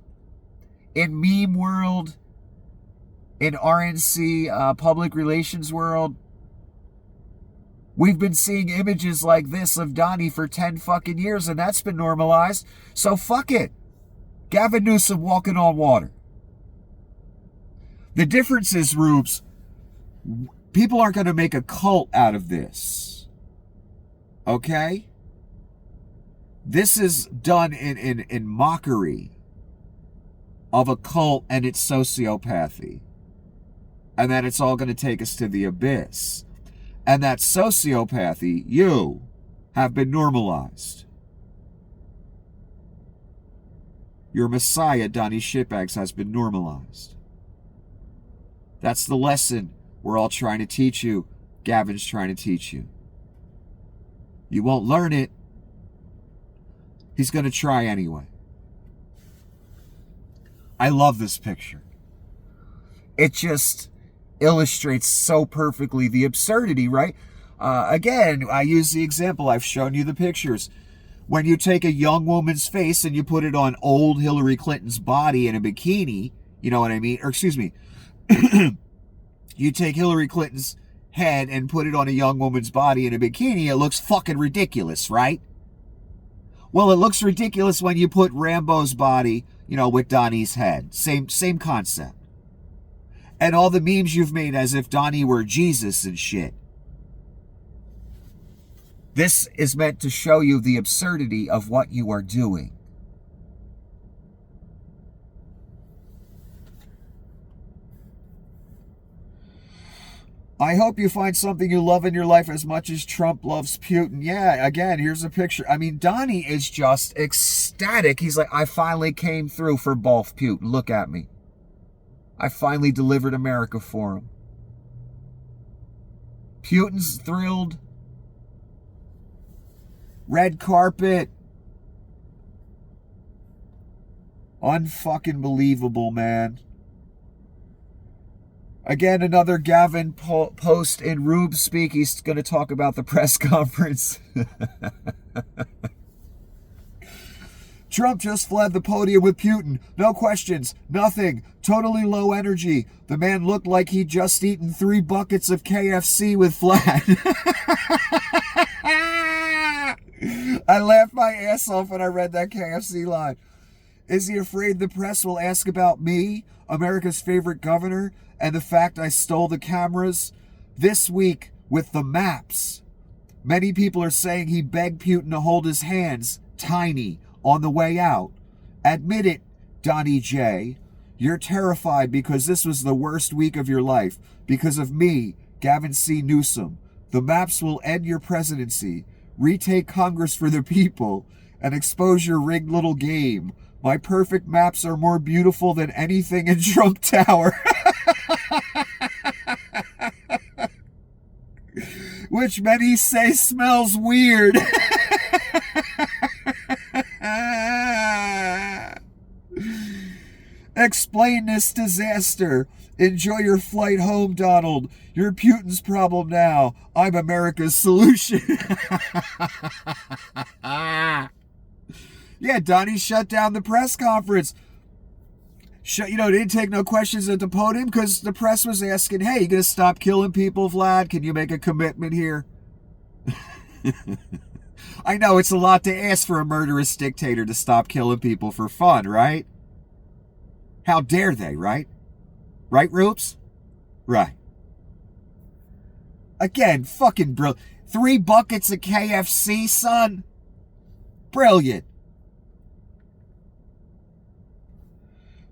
in meme world, in RNC public relations world. We've been seeing images like this of Donnie for 10 fucking years, and that's been normalized. So fuck it. Gavin Newsom walking on water. The difference is, Rubes, people aren't going to make a cult out of this. Okay? This is done in mockery of a cult and its sociopathy. And that it's all going to take us to the abyss. And that sociopathy, you, have been normalized. Your messiah, Donnie Shitbags, has been normalized. That's the lesson we're all trying to teach you. Gavin's trying to teach you. You won't learn it. He's going to try anyway. I love this picture. It just illustrates so perfectly the absurdity, right? Again, I use the example. I've shown you the pictures. When you take a young woman's face and you put it on old Hillary Clinton's body in a bikini, you know what I mean? Or excuse me, you take Hillary Clinton's head and put it on a young woman's body in a bikini, it looks fucking ridiculous, right? Well, it looks ridiculous when you put Rambo's body, you know, with Donnie's head. Same concept. And all the memes you've made as if Donnie were Jesus and shit. This is meant to show you the absurdity of what you are doing. I hope you find something you love in your life as much as Trump loves Putin. Yeah, again, here's a picture. I mean, Donnie is just ecstatic. He's like, I finally came through for both Putin. Look at me. I finally delivered America for him. Putin's thrilled. Red carpet. Unfucking believable, man. Again, another Gavin post in Rube Speak. He's going to talk about the press conference. Trump just fled the podium with Putin. No questions. Nothing. Totally low energy. The man looked like he'd just eaten 3 buckets of KFC with Vlad. I laughed my ass off when I read that KFC line. Is he afraid the press will ask about me, America's favorite governor, and the fact I stole the cameras? This week, with the maps, many people are saying he begged Putin to hold his hands, tiny, on the way out. Admit it, Donnie J. You're terrified because this was the worst week of your life. Because of me, Gavin C. Newsom. The maps will end your presidency, retake Congress for the people, and expose your rigged little game. My perfect maps are more beautiful than anything in Trump Tower. Which many say smells weird. Explain this disaster. Enjoy your flight home, Donald. You're Putin's problem now. I'm America's solution. Yeah, Donnie shut down the press conference. Didn't take no questions at the podium because the press was asking, hey, you going to stop killing people, Vlad? Can you make a commitment here? I know it's a lot to ask for a murderous dictator to stop killing people for fun, right? How dare they, right? Right, Roops? Right. Again, fucking brilliant. 3 buckets of KFC, son? Brilliant.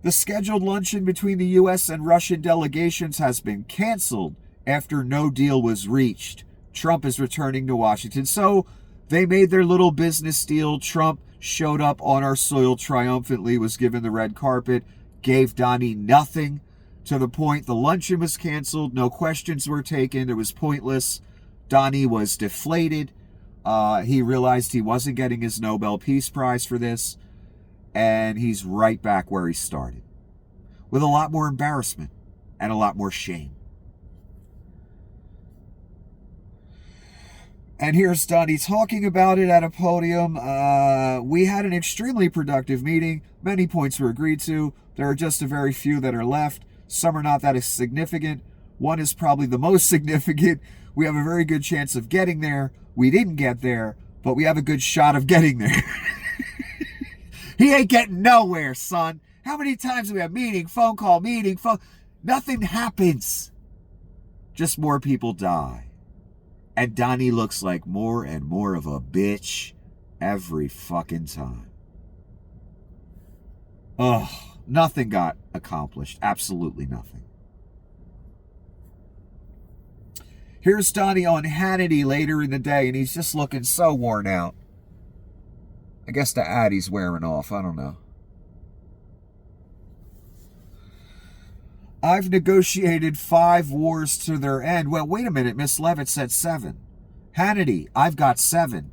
The scheduled luncheon between the U.S. and Russian delegations has been canceled after no deal was reached. Trump is returning to Washington. So they made their little business deal. Trump showed up on our soil triumphantly, was given the red carpet, gave Donnie nothing. to the point the luncheon was canceled. No questions were taken. It was pointless. Donnie was deflated. He realized he wasn't getting his Nobel Peace Prize for this. And he's right back where he started, with a lot more embarrassment and a lot more shame. And here's Donnie talking about it at a podium. We had an extremely productive meeting. Many points were agreed to. There are just a very few that are left. Some are not that significant. One is probably the most significant. We have a very good chance of getting there. We didn't get there, but we have a good shot of getting there. He ain't getting nowhere, son. How many times do we have meeting, phone call, meeting, phone? Nothing happens. Just more people die. And Donnie looks like more and more of a bitch every fucking time. Ugh, nothing got accomplished. Absolutely nothing. Here's Donnie on Hannity later in the day, and he's just looking so worn out. I guess the Addy's wearing off. I don't know. I've negotiated 5 wars to their end. Well, wait a minute. Miss Levitt said 7. Hannity, I've got 7.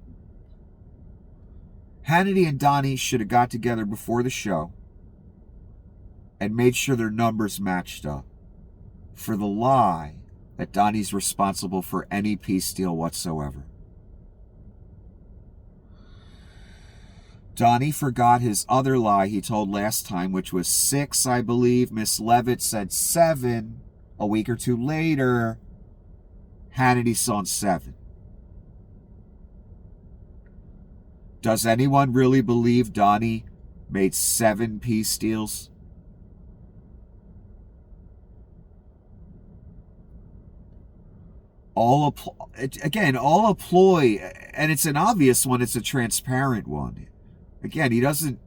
Hannity and Donnie should have got together before the show and made sure their numbers matched up for the lie that Donnie's responsible for any peace deal whatsoever. Donnie forgot his other lie he told last time, which was 6, I believe. Miss Levitt said 7. A week or 2 later, Hannity saw 7. Does anyone really believe Donnie made 7 peace deals? All a ploy, and it's an obvious one, it's a transparent one. Again, he doesn't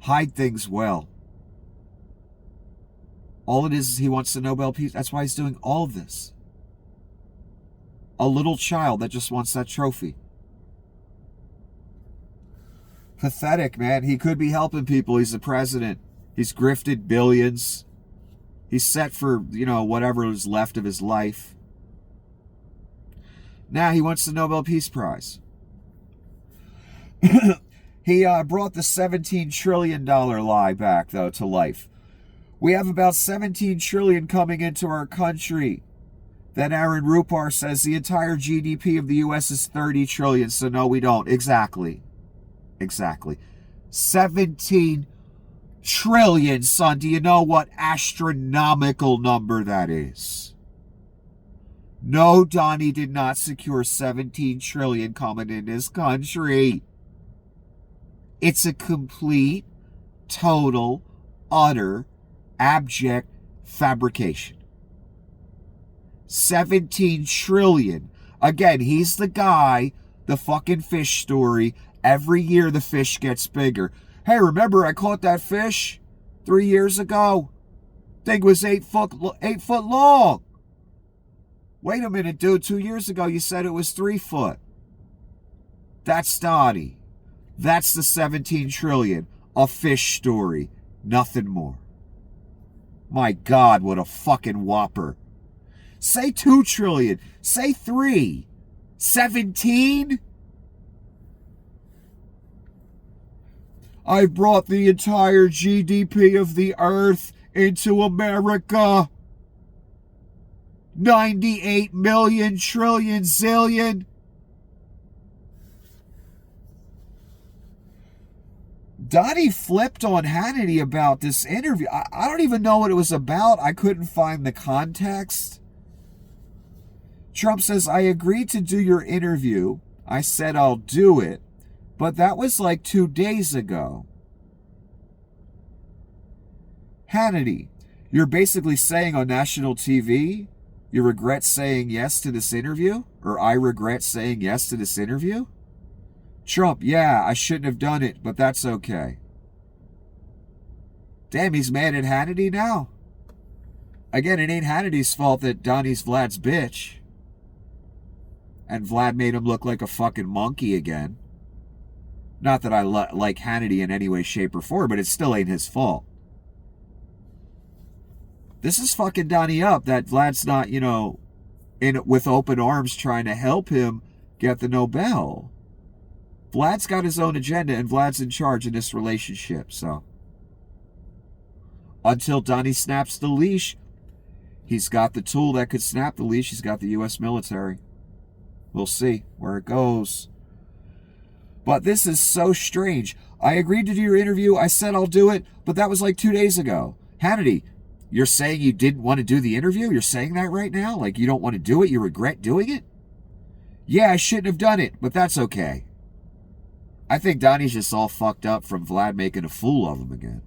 hide things well. All it is he wants the Nobel Peace. That's why he's doing all of this. A little child that just wants that trophy. Pathetic, man. He could be helping people. He's the president. He's grifted billions. He's set for, whatever is left of his life. Now he wants the Nobel Peace Prize. He brought the $17 trillion lie back, though, to life. We have about 17 trillion coming into our country. Then Aaron Rupar says the entire GDP of the U.S. is 30 trillion, so no, we don't. Exactly. 17 trillion, son. Do you know what astronomical number that is? No, Donnie did not secure 17 trillion coming in this country. It's a complete, total, utter, abject fabrication. 17 trillion. Again, he's the guy, the fucking fish story. Every year the fish gets bigger. Hey, remember I caught that fish 3 years ago? Thing was 8 foot long. Wait a minute, dude. 2 years ago you said it was 3 foot. That's Donnie. That's the 17 trillion. A fish story. Nothing more. My God, what a fucking whopper. Say 2 trillion. Say 3. 17? I've brought the entire GDP of the earth into America. 98 million trillion zillion. Donnie flipped on Hannity about this interview. I don't even know what it was about. I couldn't find the context. Trump says, I agreed to do your interview. I said I'll do it. But that was like 2 days ago. Hannity, you're basically saying on national TV, you regret saying yes to this interview? Or I regret saying yes to this interview? Trump, yeah, I shouldn't have done it, but that's okay. Damn, he's mad at Hannity now. Again, it ain't Hannity's fault that Donnie's Vlad's bitch. And Vlad made him look like a fucking monkey again. Not that I like Hannity in any way, shape, or form, but it still ain't his fault. This is fucking Donnie up that Vlad's not, in with open arms trying to help him get the Nobel. Vlad's got his own agenda, and Vlad's in charge in this relationship. So until Donnie snaps the leash, he's got the tool that could snap the leash. He's got the U.S. military. We'll see where it goes. But this is so strange. I agreed to do your interview. I said I'll do it, but that was like 2 days ago. Hannity, you're saying you didn't want to do the interview? You're saying that right now? Like you don't want to do it? You regret doing it? Yeah, I shouldn't have done it, but that's okay. I think Donnie's just all fucked up from Vlad making a fool of him again.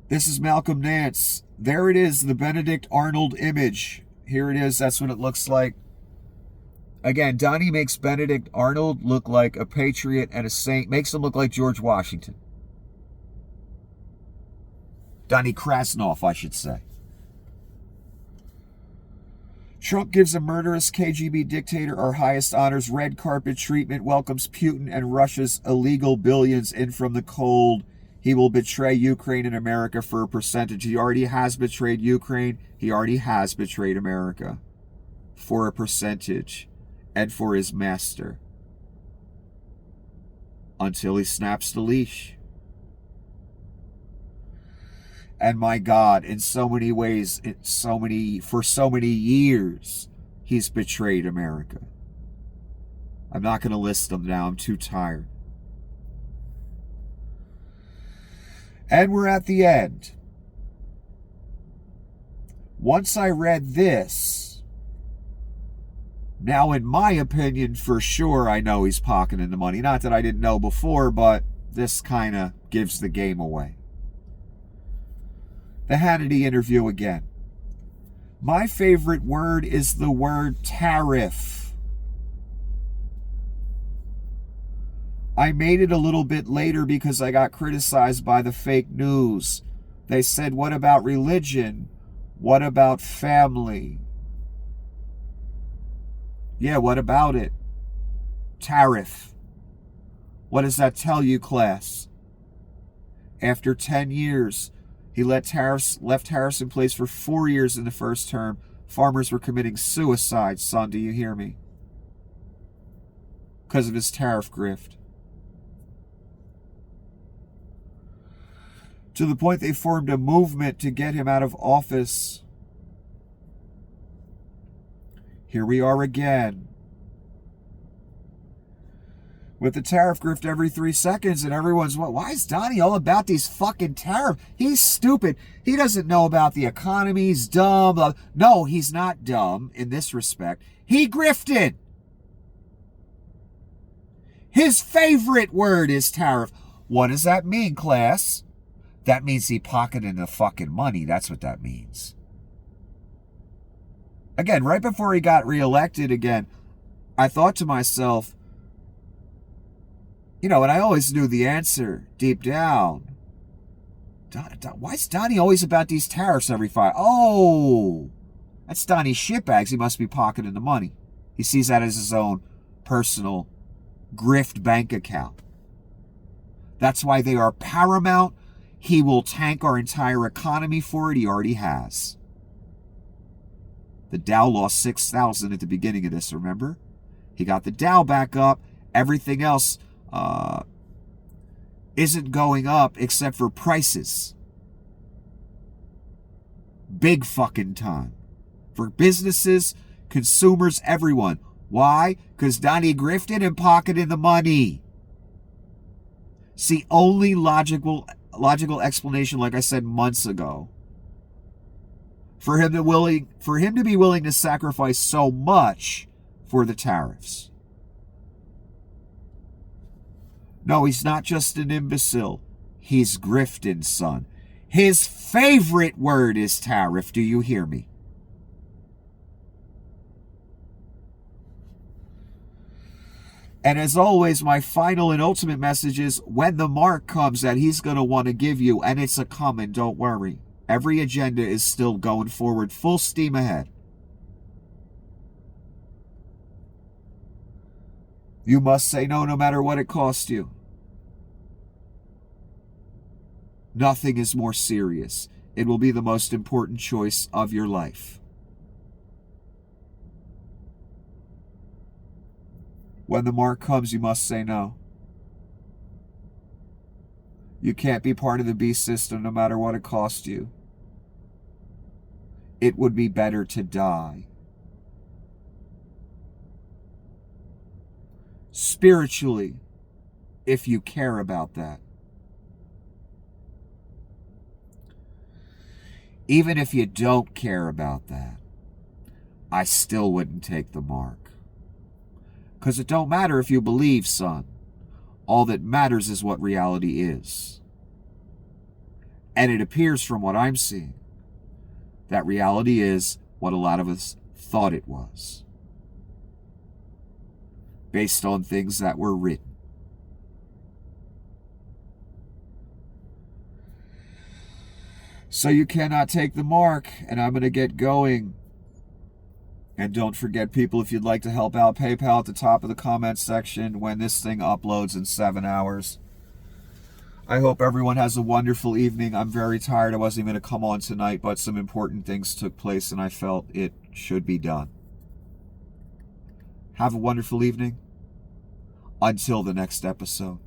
This is Malcolm Nance. There it is, the Benedict Arnold image. Here it is. That's what it looks like. Again, Donnie makes Benedict Arnold look like a patriot and a saint. Makes him look like George Washington. Donnie Krasnoff, I should say. Trump gives a murderous KGB dictator our highest honors, red carpet treatment, welcomes Putin and Russia's illegal billions in from the cold. He will betray Ukraine and America for a percentage. He already has betrayed Ukraine. He already has betrayed America for a percentage and for his master until he snaps the leash. And my God, in so many ways, for so many years, he's betrayed America. I'm not going to list them now. I'm too tired. And we're at the end. Once I read this, now in my opinion, for sure, I know he's pocketing the money. Not that I didn't know before, but this kind of gives the game away. The Hannity interview again. My favorite word is the word tariff. I made it a little bit later because I got criticized by the fake news. They said, what about religion? What about family? Yeah, what about it? Tariff. What does that tell you, class? After 10 years, he left tariffs in place for 4 years in the first term. Farmers were committing suicide, son, do you hear me? Because of his tariff grift. To the point they formed a movement to get him out of office. Here we are again. With the tariff grift every 3 seconds, and everyone's, why is Donnie all about these fucking tariffs? He's stupid. He doesn't know about the economy. He's dumb. No, he's not dumb in this respect. He grifted. His favorite word is tariff. What does that mean, class? That means he pocketed the fucking money. That's what that means. Again, right before he got reelected again, I thought to myself, and I always knew the answer deep down. Why is Donnie always about these tariffs every 5? Oh, that's Donnie's shitbags. He must be pocketing the money. He sees that as his own personal grift bank account. That's why they are paramount. He will tank our entire economy for it. He already has. The Dow lost 6,000 at the beginning of this, remember? He got the Dow back up. Everything else isn't going up except for prices. Big fucking time. For businesses, consumers, everyone. Why? Because Donnie grifted and pocketed the money. See, only logical explanation, like I said months ago, for him to be willing to sacrifice so much for the tariffs. No, he's not just an imbecile. He's grifting, son. His favorite word is tariff. Do you hear me? And as always, my final and ultimate message is when the mark comes that he's going to want to give you, and it's a coming, don't worry. Every agenda is still going forward, full steam ahead. You must say no matter what it costs you. Nothing is more serious. It will be the most important choice of your life. When the mark comes, you must say no. You can't be part of the beast system no matter what it costs you. It would be better to die. Spiritually, if you care about that. Even if you don't care about that, I still wouldn't take the mark. Because it don't matter if you believe, son. All that matters is what reality is. And it appears from what I'm seeing that reality is what a lot of us thought it was, based on things that were written. So you cannot take the mark, and I'm going to get going. And don't forget, people, if you'd like to help out, PayPal at the top of the comments section when this thing uploads in 7 hours. I hope everyone has a wonderful evening. I'm very tired. I wasn't even going to come on tonight, but some important things took place, and I felt it should be done. Have a wonderful evening. Until the next episode.